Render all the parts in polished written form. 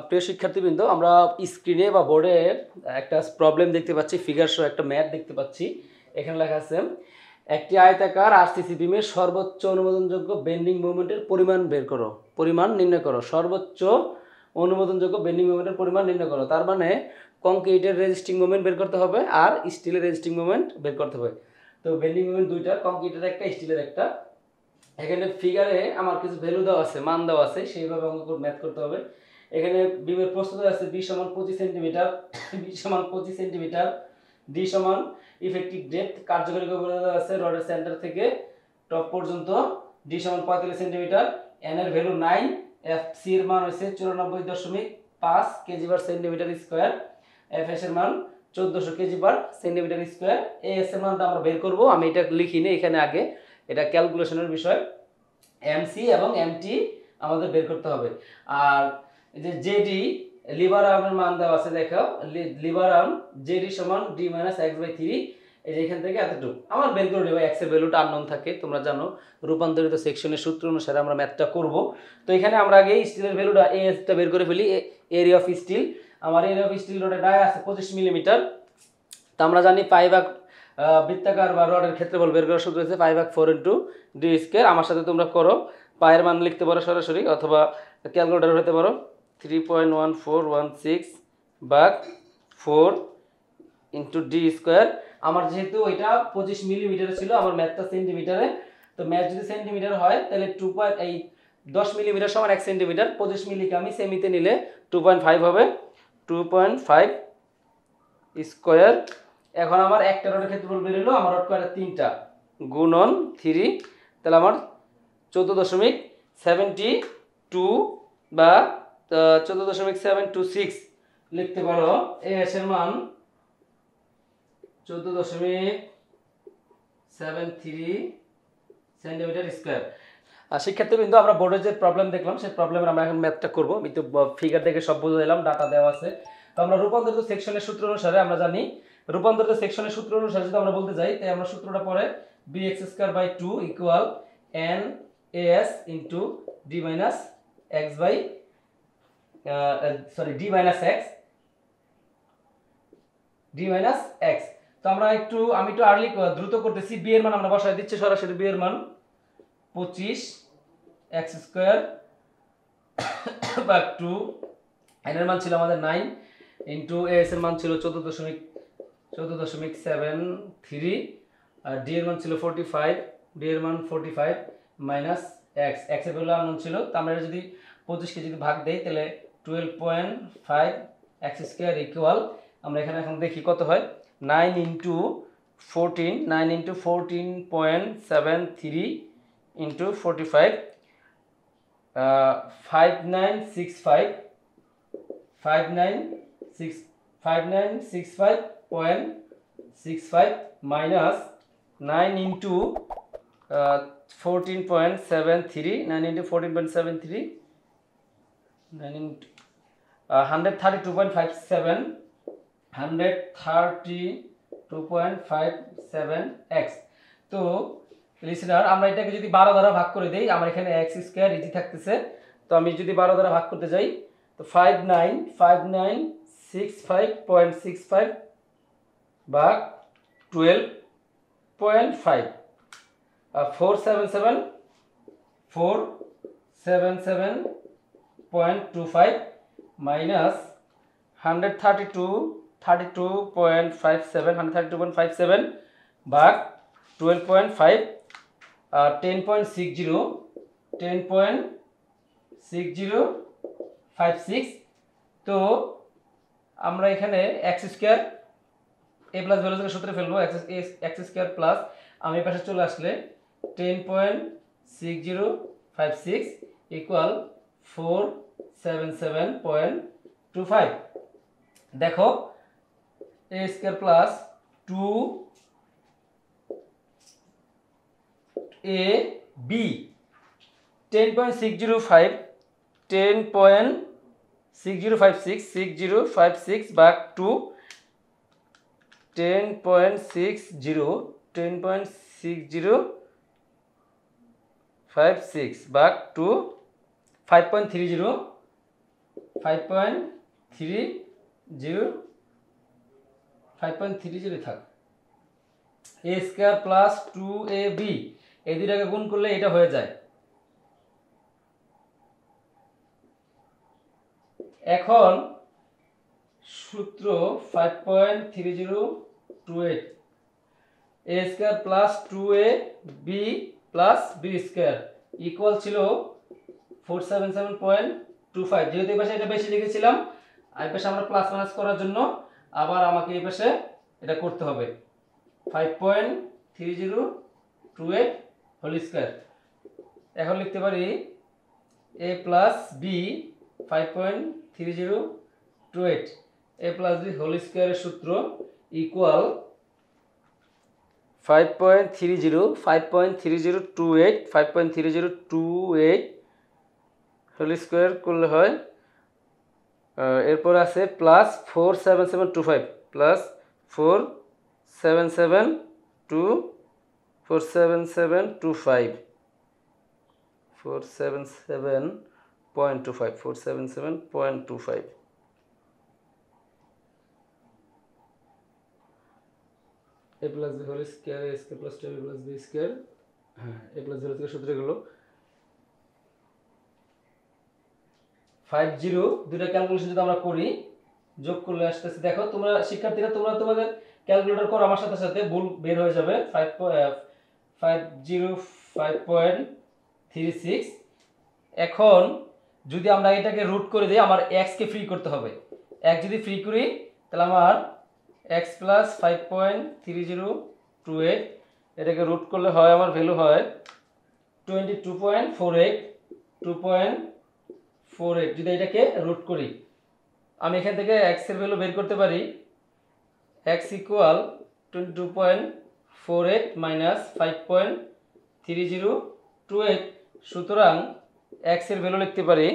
প্রিয় শিক্ষার্থীবৃন্দ, আমরা স্ক্রিনে বা বোর্ডে একটা প্রবলেম দেখতে পাচ্ছি, ফিগার সহ একটা ম্যাথ দেখতে পাচ্ছি। এখানে লেখা আছে একটি আয়তাকার আরসিসি বিমের সর্বোচ্চ অনুমোদনযোগ্য বেন্ডিং মোমেন্টের পরিমাণ বের করো, পরিমাণ নির্ণয় করো। সর্বোচ্চ অনুমোদনযোগ্য বেন্ডিং মোমেন্টের পরিমাণ নির্ণয় করো, তার মানে কংক্রিটের রেজিস্টিং মোমেন্ট বের করতে হবে আর স্টিলের রেজিস্টিং মোমেন্ট বের করতে হবে। তো বেন্ডিং মোমেন্ট দুইটা, কংক্রিটের একটা, স্টিলের একটা। এখানে ফিগারে আমার কিছু ভ্যালু দেওয়া আছে, মান দেওয়া আছে, সেইভাবে আমাকে ম্যাথ করতে হবে। এখানে বিমের প্রস্তুত আছে বি সমান 25 সেন্টিমিটার, বি সমান 25 সেন্টিমিটার, ডি সমান ইফেক্টিভ ডেপথ, কার্যকরী গভীরতা দেওয়া আছে রডের সেন্টার থেকে টপ পর্যন্ত, ডি সমান 45 সেন্টিমিটার, এন এর ভ্যালু 9, এফ সি এর মান হচ্ছে 94.5 KG per centimetre square, F S এর মান 1400 KG per centimetre square. A S এর মানটা আমরা বের করব, আমি এটা লিখিনি এখানে আগে, এটা ক্যালকুলেশনের বিষয়। এমসি এবং এমটি আমাদের বের করতে হবে। আর যে জেডি লিভার আর্মের মান দেওয়া আছে, দেখো লিভার আর্ম জেডি সমান ডি মাইনাস এক্স বাই 3, এই যে এখান থেকে এতটুকু আমার বের করে নেব। এক্স এর ভ্যালুটা আননোন থাকে, তোমরা জানো রূপান্তরিত সেকশনের সূত্র অনুসারে আমরা ম্যাথটা করব। তো এখানে আমরা আগে স্টিলের ভ্যালুটা এসটা বের করে ফেলি। এরিয়া অফ স্টিল, আমার এরিয়া অফ স্টিল রডের ডায়া আছে 25 মিলিমিটার। তো আমরা জানি পাই ভাগ বৃত্তাকার বা রডের ক্ষেত্রফল বের করার সূত্র হচ্ছে পাই ভাগ 4 ইন্টু ডি স্কয়ার। আমার সাথে তোমরা করো, পায়ের মান লিখতে পারো সরাসরি অথবা ক্যালকুলেটর হতে পারো। 3.1416 ভাগ 4 ইন্টু ডি স্কয়ার। আমার যেহেতু এটা 25 মিলিমিটার ছিল, আমার ম্যাথটা সেন্টিমিটারে, তো ম্যাথ যদি সেন্টিমিটার হয় তাহলে 10 মিলিমিটার সমান 1 সেন্টিমিটার। 25 মিলিকে আমি সেমিতে নিলে 2.5 হবে, 2.5 স্কয়ার। এখন আমার একটা রডের ক্ষেত্রফল বের হলো, আমার রড কয়টা? 3টা, গুণন 3, তাহলে আমার 14.726 বা 14.726 লিখতে পারো। এস এর মান 14.73 সেন্টিমিটার স্কয়ার। শিক্ষার্থীবৃন্দ, আমরা বোর্ডে যে প্রবলেম দেখলাম সেই প্রবলেমের আমরা এখন ম্যাথটা করব। আমি তো ফিগার দেখে সব বুঝে দিলাম, ডাটা দেওয়া আছে। তো আমরা রূপান্তরিত সেকশনের সূত্র অনুসারে আমরা জানি, রূপান্তরিত সেকশনের সূত্র অনুসারে যদি আমরা বলতে যাই, তাই আমরা সূত্রটা পরে bx square by 2 equal n as into d minus x by d minus x। তো আমরা আমি একটু আর্লি দ্রুত করতেছি। b এর মান আমরা বসায় দিচ্ছি সরাসরি। b এর মান 25 x স্কয়ার ভাগ 2, n এর মান ছিল আমাদের 9 ইনটু as এর মান ছিল 14.73, আর d এর মান ছিল 45, d এর মান 45 মাইনাস x, x এর ভ্যালু আননোন ছিল। তো আমরা যদি 25 কে যদি ভাগ দেই তাহলে 12.5 x স্কয়ার ইকুয়াল, আমরা এখানে এখন দেখি কত হয়, 9 into 14.73 into 45, 5965.65 minus 9 into 14.73, 9 into 14.73, 9 into 132.57, 132.57x। তো লিসেনার, আমরা এটাকে যদি 12 দ্বারা ভাগ করে দেই, আমার এখানে x স্কয়ার ইজি থাকতেছে। তো আমি যদি 12 দ্বারা ভাগ করতে যাই, তো 5965.65 ভাগ 12.5, 477.25 মাইনাস 132.57 ভাগ 12.5, 10.6056। তো আমরা এখানে x square a plus value থেকে সূত্রে ফেলবো, x স্কয়ার প্লাস আমি পাশে চলে আসলে 10.6056 ইকুয়াল 477.25। দেখো a স্কয়ার প্লাস 2ab 10.6056 ভাগ 2, 10.6056 ভাগ 2, 5.30 5.30 থাক, a স্কয়ার প্লাস 2ab এই দুইটাকে গুণ করলে এটা হয়ে যায়। এখন সূত্র 5.3028 a square plus 2ab plus b square equal ছিল 477.25। যেহেতু এই পাশে এটা বেশি লিখেছিলাম, এই পাশে আমরা প্লাস মাইনাস করার জন্য আবার আমাকে এই পাশে এটা করতে হবে। 5.3028 হোল স্কয়ার। এখন লিখতে পারি a plus b 5.3028 a plus b whole স্কয়ারের সূত্র ইকুয়াল 5.3028 হোল স্কয়ার করলে হয়, এরপর আছে plus 47725 plus 477.25 a plus b whole square a square plus 2b plus b square. হ্যাঁ, a প্লাস 0 থেকে সূত্র গেল 50। দুটো ক্যালকুলেশন যদি আমরা করি, যোগ করলে আসতেছে, দেখো তোমরা শিক্ষার্থীরা তোমরা তোমাদের ক্যালকুলেটর করো, আমার সাথে সাথে ভুল বের হয়ে যাবে। 505.36। এখন যদি আমরা এটাকে রুট করে দিই, আমার x কে ফ্রি করতে হবে। x যদি ফ্রি করি তাহলে আমার x প্লাস 5.3028 এটাকে রুট করলে হয়, আমার ভ্যালু হয় 2.48 যদি এটাকে রুট করি, আমি এখান থেকে x এর ভ্যালু বের করতে পারি। x equal 22.48 minus 5.3028। সুতরাং x এর ভ্যালু লিখতে পারি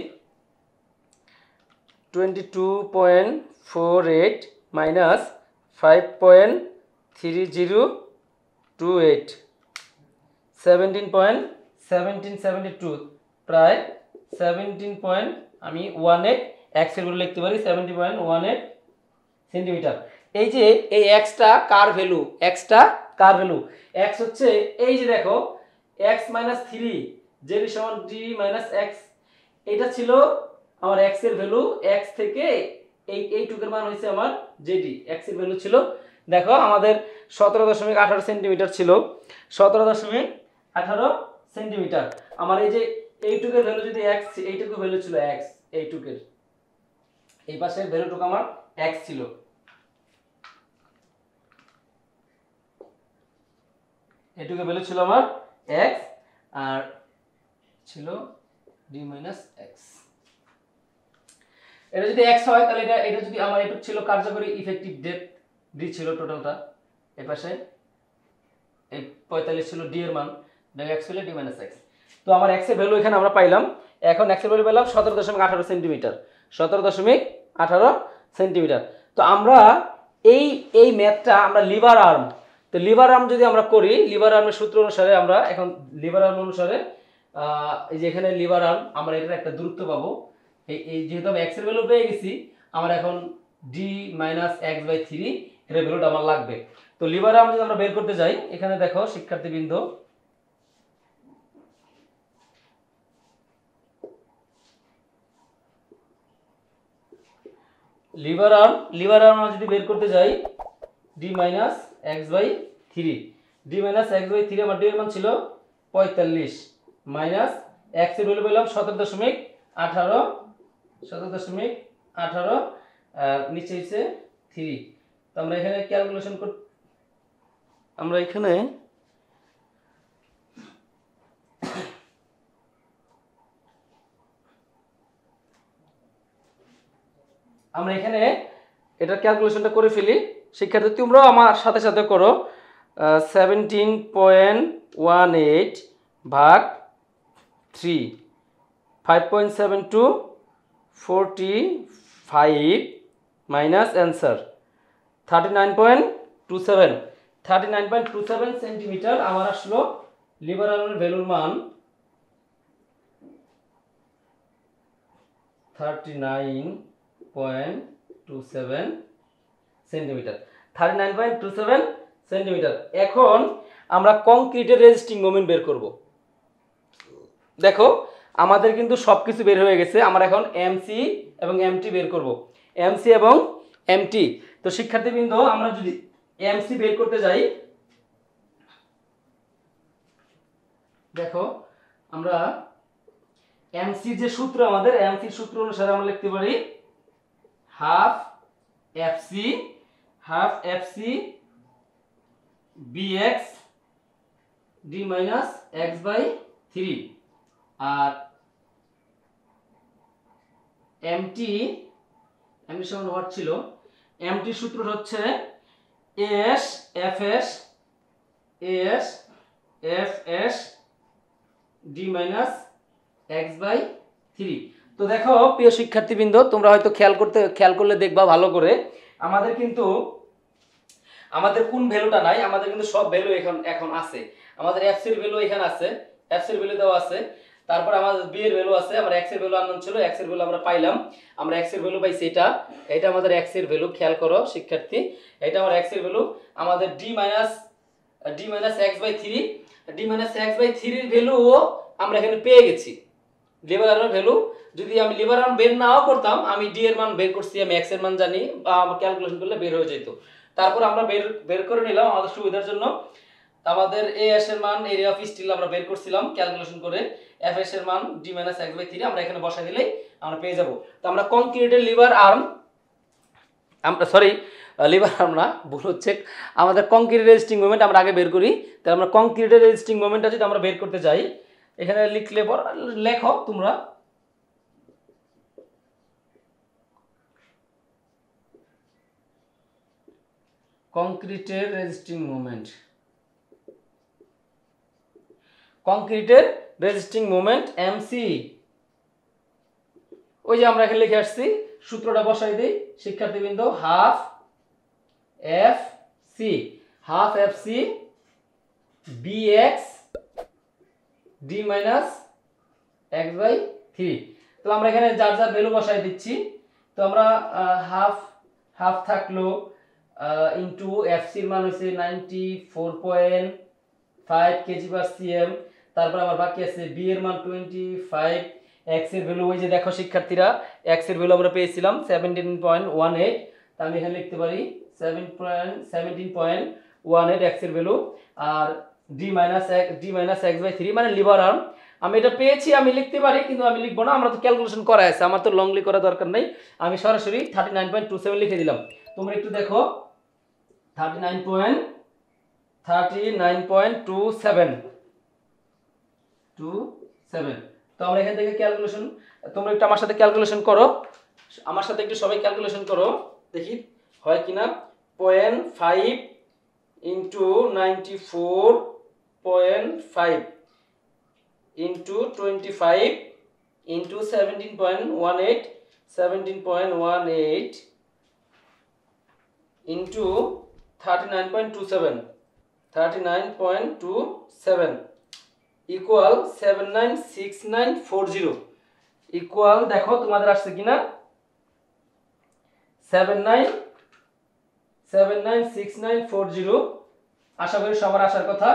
22.48 মাইনাস 5.3028 17.1772 প্রায় 17. আমি 18 x এর ভ্যালু লিখতে পারি 70.18 সেন্টিমিটার। এই যে এই x টা কার ভ্যালু, x টা কার ভ্যালু, x হচ্ছে এই যে দেখো x - 3 z সমান d - x, এটা ছিল আমার x এর ভ্যালু। x থেকে এইটুকের মান হইছে আমার jd, x এর ভ্যালু ছিল দেখো আমাদের 17.18 সেন্টিমিটার ছিল, 17.18 সেন্টিমিটার। আমার এই যে এইটুকের ভ্যালু যদি x, এইটুকুর ভ্যালু ছিল x, এইটুকের এই পাশের ভ্যালুটুকু আমার x ছিল। এইটুকুর ভ্যালু ছিল আমার x আর ছিল d - x। এটা যদি x হয় তাহলে এটা যদি আমার এটুক ছিল কার্যকরী ইফেক্টিভ ডেপথ, d ছিল টোটালটা, এই পাশে এই 45 ছিল d এর মান, x ছিল d - x। তো আমার x এর ভ্যালু এখানে আমরা পাইলাম। এখন x এর ভ্যালু পেলাম 17.18 সেন্টিমিটার, 17.18 সেন্টিমিটার। তো আমরা এই ম্যাথটা আমরা লিভার আর্ম, তো লিভার আর্ম যদি আমরা করি, লিভার আর্মের সূত্র অনুসারে আমরা এখন লিভার আর্ম অনুসারে এই যে এখানে লিভার আর্ম আমরা এটার একটা দূরত্ব পাবো। এই যেহেতু আমি x এর ভ্যালু পেয়ে গেছি, আমার এখন d - x/3 এর ভ্যালুটা আমার লাগবে। তো লিভার আর্ম যদি আমরা বের করতে যাই, এখানে দেখো শিক্ষার্থীবৃন্দ, লিভার আর্ম যদি বের করতে যাই d - x/3, d - x/3 আমার d এর মান ছিল 45 মাইনাস x এর ভ্যালু পেলাম 17.18 আর নিচে হইছে 3। তো আমরা এখানে ক্যালকুলেশন আমরা এখানে এটার ক্যালকুলেশনটা করে ফেলি। শিক্ষার্থী তোমরাও আমার সাথে সাথে করো। 17.18 ভাগ 3, 5.72 45 মাইনাস অ্যান্সার 39.27 সেন্টিমিটার আমার আসলো লিভার আর্মের ভ্যালুর মান। 39.27 সেন্টিমিটার, 39.27 সেন্টিমিটার। এখন আমরা কংক্রিটের রেজিস্টিং মোমেন্ট বের করব। দেখো আমাদের কিন্তু সব কিছু বের হয়ে গেছে, আমরা এখন এমসি এবং এমটি বের করব। এমসি এবং এমটি, তো শিক্ষার্থীবৃন্দ আমরা যদি এমসি বের করতে যাই, দেখো আমরা এমসি যে সূত্র, আমাদের এমসি সূত্র অনুসারে আমরা লিখতে পারি half FC BX D minus X by 3, আর এমটি সমান হোয়াট ছিল, এমটি সূত্র হচ্ছে S FS D minus X by 3। তো দেখো প্রিয় শিক্ষার্থীবৃন্দ, তোমরা হয়তো খেয়াল করলে দেখবা ভালো করে, আমাদের কিন্তু আমাদের কোন ভ্যালুটা নাই, আমাদের কিন্তু সব ভ্যালু এখন আছে। আমাদের এফসি এর ভ্যালু এখানে আছে, এফসি এর ভ্যালু দেওয়া আছে, তারপর আমাদের বি এর ভ্যালু আছে, আমরা এক্স এর ভ্যালু আননোন ছিল, এক্স এর ভ্যালু আমরা পাইলাম, আমরা এক্স এর ভ্যালু পাইছি, এটা আমাদের এক্স এর ভ্যালু, খেয়াল করো শিক্ষার্থী, এটা আমার এক্স এর ভ্যালু। আমাদের D minus X by 3, D minus X by 3 এর ভ্যালু আমরা এখানে পেয়ে গেছি। লিভার আর্মের ভ্যালু, যদি আমি লিভার আর্ম বের নাও করতাম, আমি ডি এর মান বের করছি, আমি এক্স এর মান জানি, বা ক্যালকুলেশন করলে বের হয়ে যেত। তারপর আমরা বের করে নিলাম আমাদের সুবিধার জন্য। আমাদের এ এস এর মান, এরিয়া অফ স্টিল আমরা বের করছিলাম ক্যালকুলেশন করে, এফ এস এর মান ডি মাইনাস এক্স বাই 3 আমরা এখানে বসাই দিলেই আমরা পেয়ে যাব। তো আমরা কংক্রিটের লিভার আর্ম, লিভার আর্ম না, ভুল হচ্ছে, আমাদের কংক্রিটের রেজিস্টিং মোমেন্ট আমরা আগে বের করি। তাহলে আমরা কংক্রিটের রেজিস্টিং মোমেন্টটা যদি আমরা বের করতে যাই, এখানে লিখলে লেখো তোমরা, কংক্রিটের রেজিস্টিং মোমেন্ট, কংক্রিটের রেজিস্টিং মোমেন্ট এমসি, ওই যে আমরা এখানে লিখে আসছি, সূত্রটা বসাই দিই শিক্ষার্থীবৃন্দ, half FC BX D minus X by 3। তো আমরা এখানে যার যার ভ্যালু বসাই দিচ্ছি। তো আমরা হাফ থাকলো ইন্টু এফসির মান হচ্ছে 94.5 কেজি পার সিএম, তারপর আমার বাকি আছে বি এর মান 25, এক্স এর ভ্যালু ওই যে দেখো শিক্ষার্থীরা, এক্স এর ভ্যালু আমরা পেয়েছিলাম 17.18, তা আমি এখানে লিখতে পারি 17.18 এক্স এর ভ্যালু, আর ডি মাইনাস এক্স বাই 3 মানে লিভার আর্ম, আমি এটা পেয়েছি, আমি লিখতে পারি, কিন্তু আমি লিখবো না, আমরা তো ক্যালকুলেশন করা আছে, আমার তো লংলি করা দরকার নেই, আমি সরাসরি 39.27 লিখে দিলাম। তোমরা একটু দেখো 39.27, তো আমরা এখান থেকে ক্যালকুলেশন, তোমরা একটু আমার সাথে ক্যালকুলেশন করো, আমার সাথে একটু সবাই ক্যালকুলেশন করো, দেখি হয় কিনা। 0.5 into 94.5 into 25 into 17.18 into 39.27 equal 796940, equal দেখো তোমাদের আসছে কিনা 796940, আশা করি সবার আসার কথা।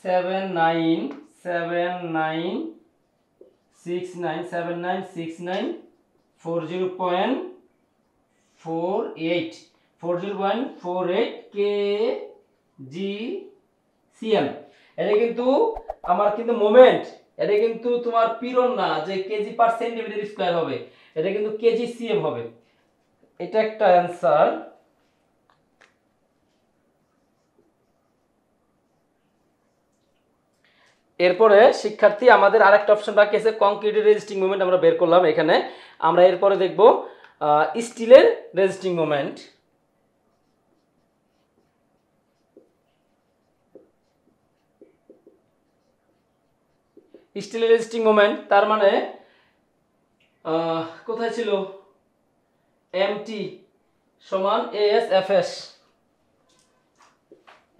40.48 কেজি সিএম। এটা কিন্তু আমার কিন্তু মোমেন্ট, এটা কিন্তু তোমার পীড়ন না যে কেজি পার সেন্টিমিটার স্কয়ার হবে, এটা কিন্তু কেজি সিএম হবে। এটা একটা অ্যান্সার। এরপরে শিক্ষার্থী আমাদের আরেকটা অপশন বাকি আছে, কংক্রিটের রেজিস্টিং মোমেন্ট আমরা বের করলাম এখানে, আমরা এরপরে দেখব স্টিলের রেজিস্টিং মোমেন্ট। স্টিলের রেজিস্টিং মোমেন্ট তার মানে কোথায় ছিল, এমটি সমান এএস এফএস,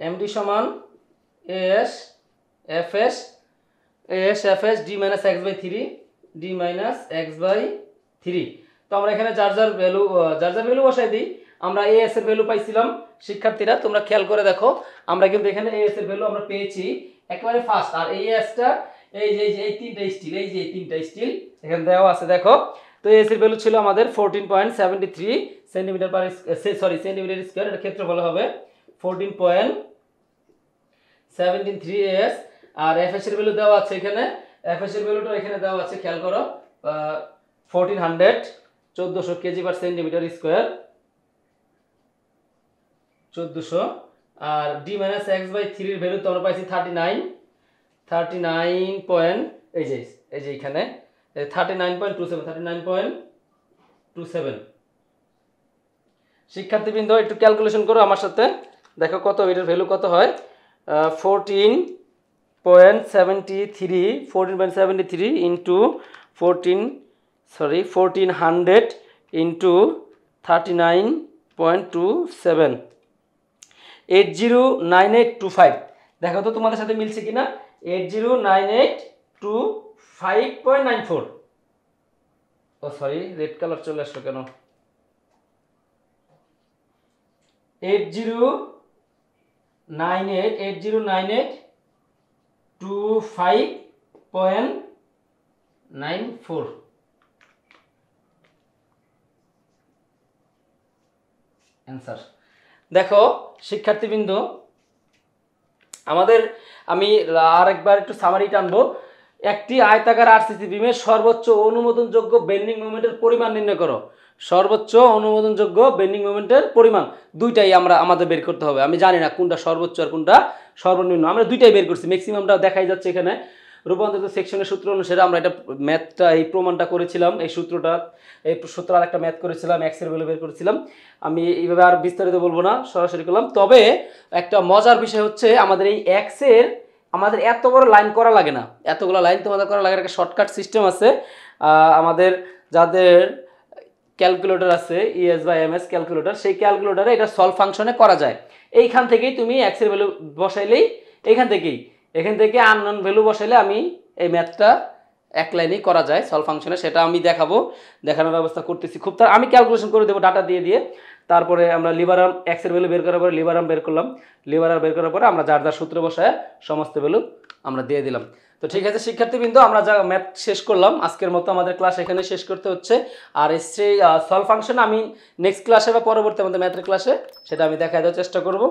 এমটি সমান AS FS D minus X by 3, D minus X by 3। তো আমরা এখানে যার যার ভ্যালু বসাই দিই। আমরা এএস এর ভ্যালু পাইছিলাম শিক্ষার্থীরা, তোমরা খেয়াল করে দেখো আমরা কিন্তু এখানে এএস এর ভ্যালু আমরা পেয়েছি একেবারে ফার্স্ট। আর এএসটা এই যে এই তিনটা স্টিল, এই যে এই তিনটা স্টিল এখানে দেওয়া আছে দেখো। তো এএস এর ভ্যালু ছিল আমাদের 14.73 সেন্টিমিটার পার সেন্টিমিটার স্কয়ার। এটা ক্ষেত্রফল হবে 14.73 এএস। আর এফএস এর ভ্যালু দেওয়া আছে এখানে, এফএস এর ভ্যালুটা এখানে দেওয়া আছে খেয়াল করো 1400 কেজি পার সেন্টিমিটার স্কয়ার 1400। আর ডি মাইনাস এক্স বাই 3 এর ভ্যালু তো আমরা পাইছি 39 পয়েন্ট এই যে এখানে 39.27 শিক্ষার্থীবৃন্দ একটু ক্যালকুলেশন করো আমার সাথে, দেখো কত এটার ভ্যালু কত হয়। 14.73 ইন্টু 1400 ইন্টু 39.27 809825। দেখো তো তোমাদের সাথে মিলছে কিনা। 809825.94। ও সরি, রেড কালার চলে আসলো কেন। 809825.94 অ্যান্সার। দেখো শিক্ষার্থীবৃন্দ আমাদের আমি আরেকবার একটু সামারি টানবো। একটি আয়তাকার আরসিসি বিমের সর্বোচ্চ অনুমোদনযোগ্য বেন্ডিং মোমেন্টের পরিমাণ নির্ণয় করো। সর্বোচ্চ অনুমোদনযোগ্য বেন্ডিং মোমেন্টের পরিমাণ দুইটাই আমাদের বের করতে হবে। আমি জানি না কোনটা সর্বোচ্চ আর কোনটা সর্বনিম্ন, আমরা দুইটাই বের করছি। ম্যাক্সিমামটা দেখাই যাচ্ছে এখানে। রূপান্তরিত সেকশনের সূত্র অনুসারে আমরা এটা ম্যাথটা এই প্রমাণটা করেছিলাম, এই সূত্র আর একটা ম্যাথ করেছিলাম, এক্স এর ভ্যালু বের করেছিলাম। আমি এইভাবে আর বিস্তারিত বলবো না, সরাসরি করলাম। তবে একটা মজার বিষয় হচ্ছে আমাদের এই এক্স এর আমাদের এত বড় লাইন করা লাগে না, এতগুলো লাইন তোমাদের করা লাগে। একটা শর্টকাট সিস্টেম আছে আমাদের যাদের ক্যালকুলেটর আছে, ইএস বা এমএস ক্যালকুলেটর, সেই ক্যালকুলেটরে এটা সলভ ফাংশনে করা যায়। এইখান থেকেই তুমি এক্স এর ভ্যালু বসাইলেই এখান থেকে আননোন ভ্যালু বসাইলে আমি এই ম্যাথটা এক লাইনেই করা যায় সলভ ফাংশনে। সেটা আমি দেখানোর ব্যবস্থা করতেছি খুব। আমি ক্যালকুলেশন করে দেবো ডাটা দিয়ে। তারপরে আমরা লিভার আর্ম এক্স এর ভ্যালু বের করার পরে লিভার আর্ম বের করলাম। লিভার আর্ম বের করার পরে আমরা যার সূত্র বসায় সমস্ত ভ্যালু আমরা দিয়ে দিলাম। তো ঠিক আছে শিক্ষার্থীবৃন্দ, আমরা যা ম্যাথ শেষ করলাম আজকের মতো আমাদের ক্লাস এখানে শেষ করতে হচ্ছে। আর সেই সলভ ফাংশন আমি নেক্সট ক্লাসে বা পরবর্তী আমাদের ম্যাথের ক্লাসে সেটা আমি দেখায় দেওয়ার চেষ্টা করব।